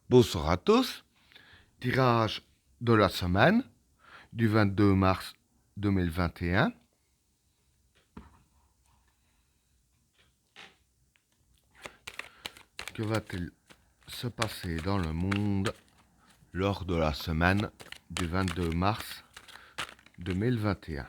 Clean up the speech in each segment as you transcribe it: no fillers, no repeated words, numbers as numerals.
Bonsoir à tous. Tirage de la semaine du 22 mars 2021. Que va-t-il se passer dans le monde lors de la semaine du 22 mars 2021?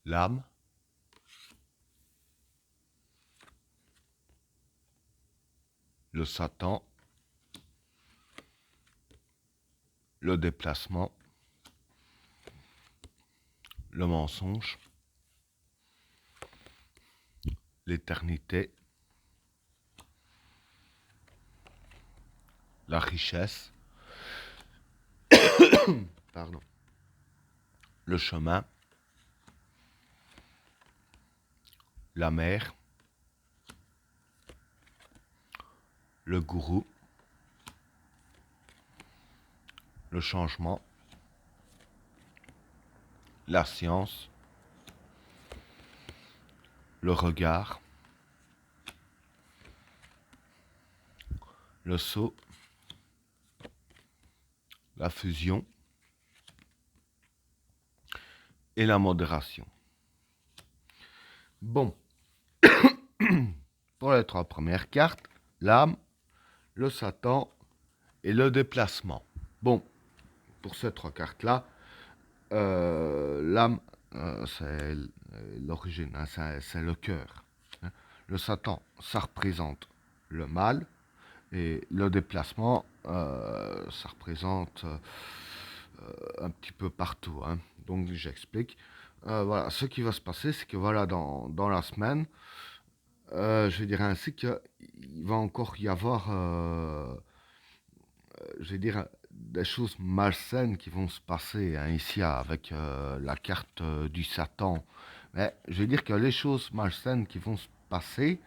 L'âme, le Satan, le déplacement, le mensonge, l'éternité, la richesse, pardon, le chemin, la mer, le gourou, le changement, la science, le regard, le sceau, la fusion et la modération. Bon, pour les trois premières cartes, l'âme, le Satan et le déplacement. Bon, pour ces trois cartes-là, l'âme, c'est l'origine, hein, c'est le cœur. Hein. Le Satan, ça représente le mal. Et le déplacement, ça représente un petit peu partout. Hein. Donc j'explique. Voilà, ce qui va se passer, c'est que voilà, dans la semaine, je dirais ainsi qu'il va encore y avoir, je vais dire, des choses malsaines qui vont se passer hein, ici avec la carte du Satan. Mais je vais dire que les choses malsaines qui vont se passer,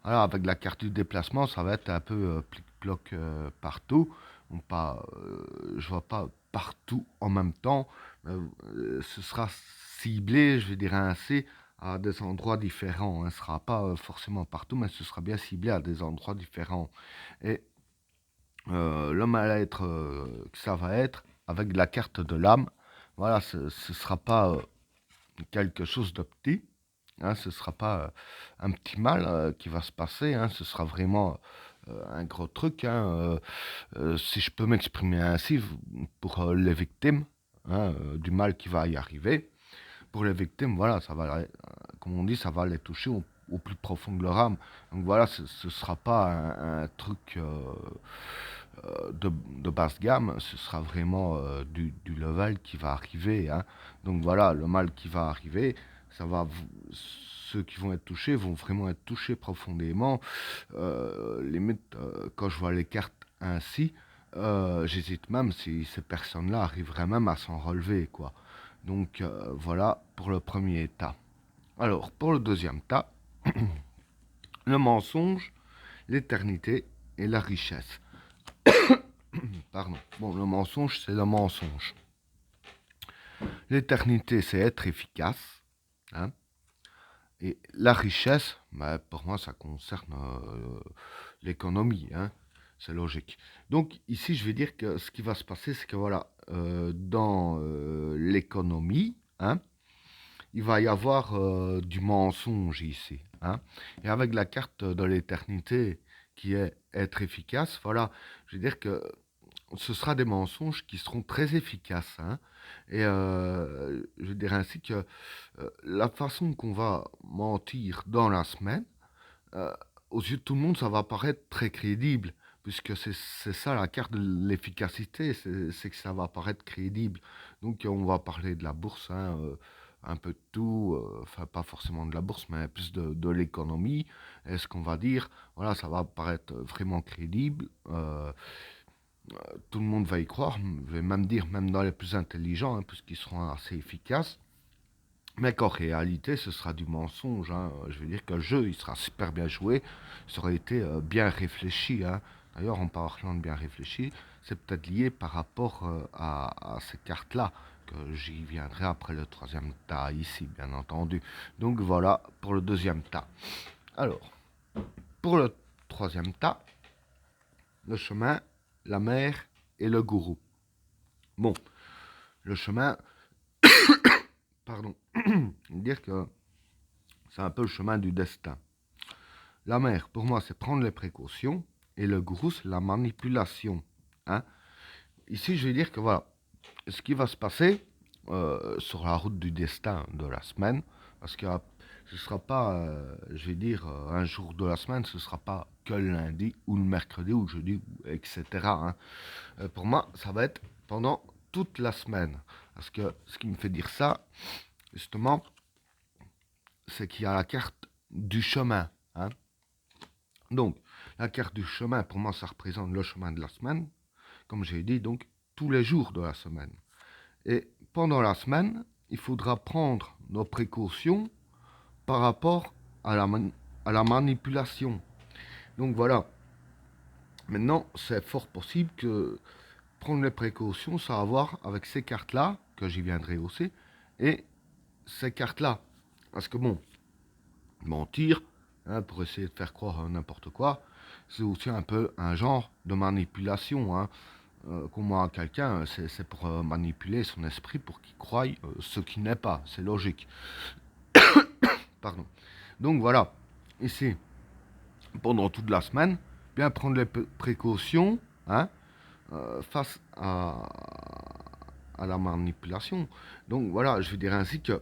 alors avec la carte du déplacement, ça va être un peu plic-ploc partout. Je vois pas partout en même temps. Ce sera ciblé, je vais dire ainsi, à des endroits différents. Hein. Ce ne sera pas forcément partout, mais ce sera bien ciblé à des endroits différents. Et le mal-être que ça va être, avec la carte de l'âme, voilà, ce ne sera pas quelque chose de petit. Hein, ce ne sera pas un petit mal qui va se passer, hein, ce sera vraiment un gros truc. Hein, si je peux m'exprimer ainsi, pour les victimes hein, du mal qui va y arriver, pour les victimes, voilà, ça va, comme on dit, ça va les toucher au plus profond de leur âme. Donc voilà, ce ne sera pas un truc de basse gamme, ce sera vraiment du level qui va arriver. Hein. Donc voilà, le mal qui va arriver, ça va, ceux qui vont être touchés vont vraiment être touchés profondément. Limite, quand je vois les cartes ainsi, j'hésite même si ces personnes-là arriveraient même à s'en relever, quoi. Donc voilà pour le premier état. Alors, pour le deuxième tas, le mensonge, l'éternité et la richesse. Pardon. Bon, le mensonge, c'est le mensonge. L'éternité, c'est être efficace. Hein. Et la richesse, bah, pour moi, ça concerne l'économie. Hein. C'est logique. Donc, ici, je vais dire que ce qui va se passer, c'est que voilà, dans l'économie, hein, il va y avoir du mensonge ici. Hein. Et avec la carte de l'éternité qui est être efficace, voilà, je veux dire que ce sera des mensonges qui seront très efficaces. Hein. Et je dirais ainsi que la façon qu'on va mentir dans la semaine, euh, aux yeux de tout le monde, ça va paraître très crédible, puisque c'est ça la carte de l'efficacité, c'est que ça va paraître crédible. Donc on va parler de la bourse, hein, un peu de tout, enfin pas forcément de la bourse, mais plus de l'économie. Est-ce qu'on va dire, voilà, ça va paraître vraiment crédible, tout le monde va y croire, je vais même dire, même dans les plus intelligents, hein, puisqu'ils seront assez efficaces. Mais qu'en réalité, ce sera du mensonge, hein. Je veux dire que le jeu, il sera super bien joué. Ça aurait été bien réfléchi, hein. D'ailleurs, en parlant de bien réfléchi, c'est peut-être lié par rapport à ces cartes-là, que j'y viendrai après le troisième tas ici, bien entendu. Donc voilà pour le deuxième tas. Alors, pour le troisième tas, le chemin, la mer et le gourou. Bon, le chemin, pardon, dire que c'est un peu le chemin du destin. La mère, pour moi, c'est prendre les précautions. Et le gourou, c'est la manipulation. Hein. Ici, je vais dire que voilà, ce qui va se passer sur la route du destin de la semaine, parce que ce ne sera pas, je vais dire, un jour de la semaine, ce ne sera pas que le lundi ou le mercredi ou le jeudi, etc. Hein. Pour moi, ça va être pendant toute la semaine. Parce que ce qui me fait dire ça, justement, c'est qu'il y a la carte du chemin. Hein. Donc, la carte du chemin, pour moi, ça représente le chemin de la semaine, comme j'ai dit, donc tous les jours de la semaine. Et pendant la semaine, il faudra prendre nos précautions par rapport à la manipulation. Donc voilà, maintenant, c'est fort possible que prendre les précautions, ça a à voir avec ces cartes-là, que j'y viendrai aussi, et ces cartes-là. Parce que bon, mentir, hein, pour essayer de faire croire à n'importe quoi, c'est aussi un peu un genre de manipulation. Hein. Comment à quelqu'un, c'est pour manipuler son esprit pour qu'il croie ce qui n'est pas. C'est logique. Pardon. Donc voilà, ici, pendant toute la semaine, bien prendre les précautions, hein, face à la manipulation. Donc voilà, je veux dire ainsi que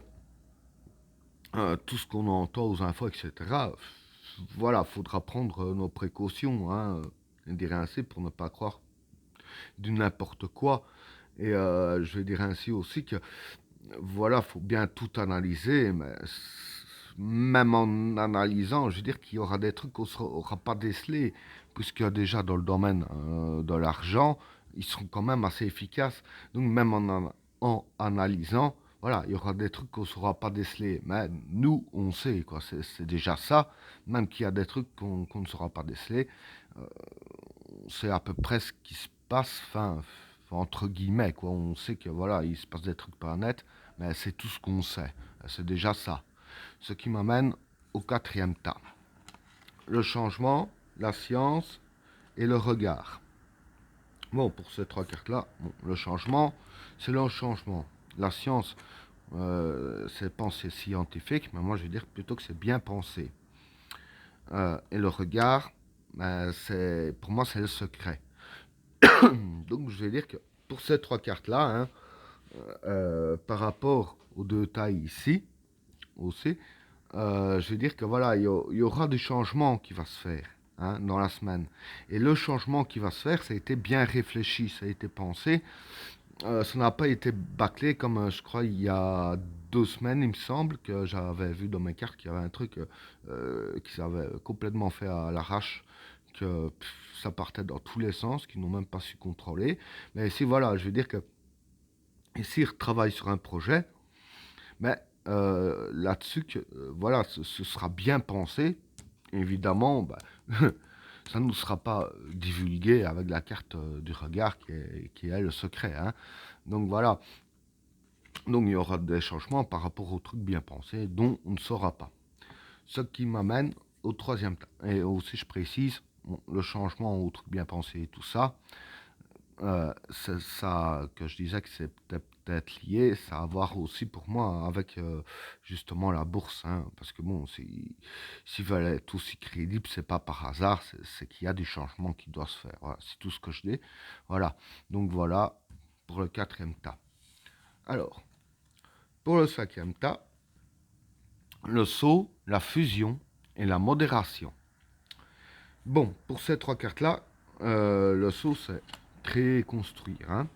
tout ce qu'on entend aux infos, etc., voilà, faudra prendre nos précautions, hein, je dirais ainsi, pour ne pas croire du n'importe quoi. Et je vais dire ainsi aussi que, voilà, faut bien tout analyser, mais même en analysant, je veux dire qu'il y aura des trucs qu'on n'aura pas décelés, puisque déjà dans le domaine de l'argent, ils seront quand même assez efficaces. Donc même en analysant, voilà, il y aura des trucs qu'on ne saura pas déceler. Mais nous, on sait, quoi. C'est déjà ça. Même qu'il y a des trucs qu'on ne saura pas déceler. On sait à peu près ce qui se passe, enfin, entre guillemets, quoi. On sait que, voilà, il se passe des trucs par net, mais c'est tout ce qu'on sait. C'est déjà ça. Ce qui m'amène au quatrième tas. Le changement, la science et le regard. Bon, pour ces trois cartes-là, bon, le changement, c'est le changement. La science, c'est pensée scientifique, mais moi je vais dire plutôt que c'est bien pensé. Et le regard, ben, pour moi, c'est le secret. Donc je vais dire que pour ces trois cartes-là, hein, par rapport aux deux tailles ici, aussi, je vais dire que voilà, il y aura du changement qui va se faire, hein, dans la semaine. Et le changement qui va se faire, ça a été bien réfléchi, ça a été pensé. Ça n'a pas été bâclé comme je crois il y a 2 semaines, il me semble, que j'avais vu dans mes cartes qu'il y avait un truc qu'ils avaient complètement fait à l'arrache, que ça partait dans tous les sens, qu'ils n'ont même pas su contrôler. Mais ici, voilà, je veux dire que ici, ils retravaillent sur un projet, mais là-dessus, voilà, ce sera bien pensé. Évidemment, bah, ça ne nous sera pas divulgué avec la carte du regard qui est le secret. Hein. Donc voilà. Donc il y aura des changements par rapport aux trucs bien pensés dont on ne saura pas. Ce qui m'amène au troisième tas. Et aussi je précise, bon, le changement aux trucs bien pensés et tout ça, c'est ça que je disais que c'est peut-être lié, ça a à voir aussi pour moi avec justement la bourse, hein, parce que bon, s'il veut être aussi crédible, c'est pas par hasard, c'est qu'il y a des changements qui doivent se faire. Voilà, c'est tout ce que je dis. Voilà, donc voilà pour le quatrième tas. Alors, pour le cinquième tas, le saut, la fusion et la modération. Bon, pour ces trois cartes-là, le saut, c'est créer et construire. Hein.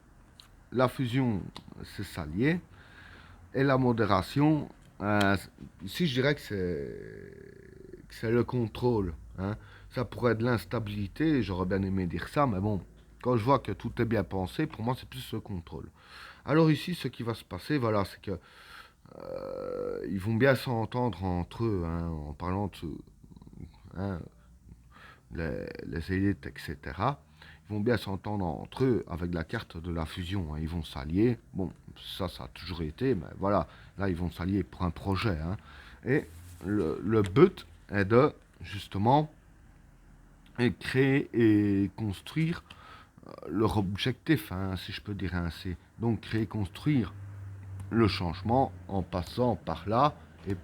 La fusion, c'est s'allier. Et la modération, ici, je dirais que c'est le contrôle. Hein. Ça pourrait être de l'instabilité, j'aurais bien aimé dire ça, mais bon, quand je vois que tout est bien pensé, pour moi, c'est plus le contrôle. Alors ici, ce qui va se passer, voilà, c'est que ils vont bien s'entendre entre eux, hein, en parlant de hein, les élites, etc. Ils vont bien s'entendre entre eux avec la carte de la fusion. Hein. Ils vont s'allier. Bon, ça a toujours été, mais voilà, là, ils vont s'allier pour un projet. Hein. Et le but est de, justement, créer et construire leur objectif, hein, si je peux dire ainsi. Donc, créer, construire le changement en passant par là et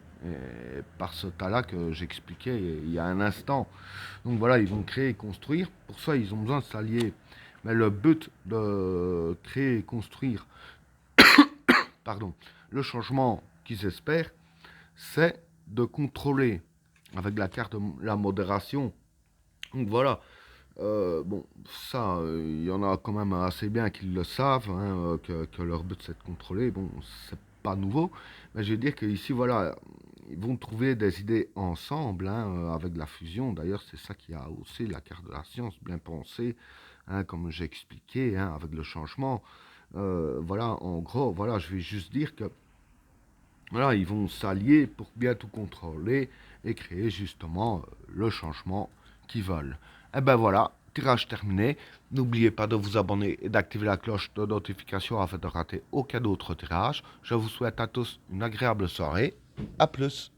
par ce tas-là que j'expliquais il y a un instant. Donc voilà, ils vont créer et construire. Pour ça, ils ont besoin de s'allier. Mais le but de créer et construire, pardon, le changement qu'ils espèrent, c'est de contrôler avec la carte de la modération. Donc voilà, bon, ça, il y en a quand même assez bien qui le savent, hein, que leur but c'est de contrôler. Bon, c'est pas nouveau, mais je veux dire qu'ici, voilà, ils vont trouver des idées ensemble, hein, avec la fusion. D'ailleurs, c'est ça qui a aussi la carte de la science, bien pensée, hein, comme j'ai expliqué, hein, avec le changement. Voilà, en gros, voilà, je vais juste dire que voilà, ils vont s'allier pour bien tout contrôler et créer justement le changement qu'ils veulent. Et ben voilà, tirage terminé. N'oubliez pas de vous abonner et d'activer la cloche de notification afin de rater aucun autre tirage. Je vous souhaite à tous une agréable soirée. A plus.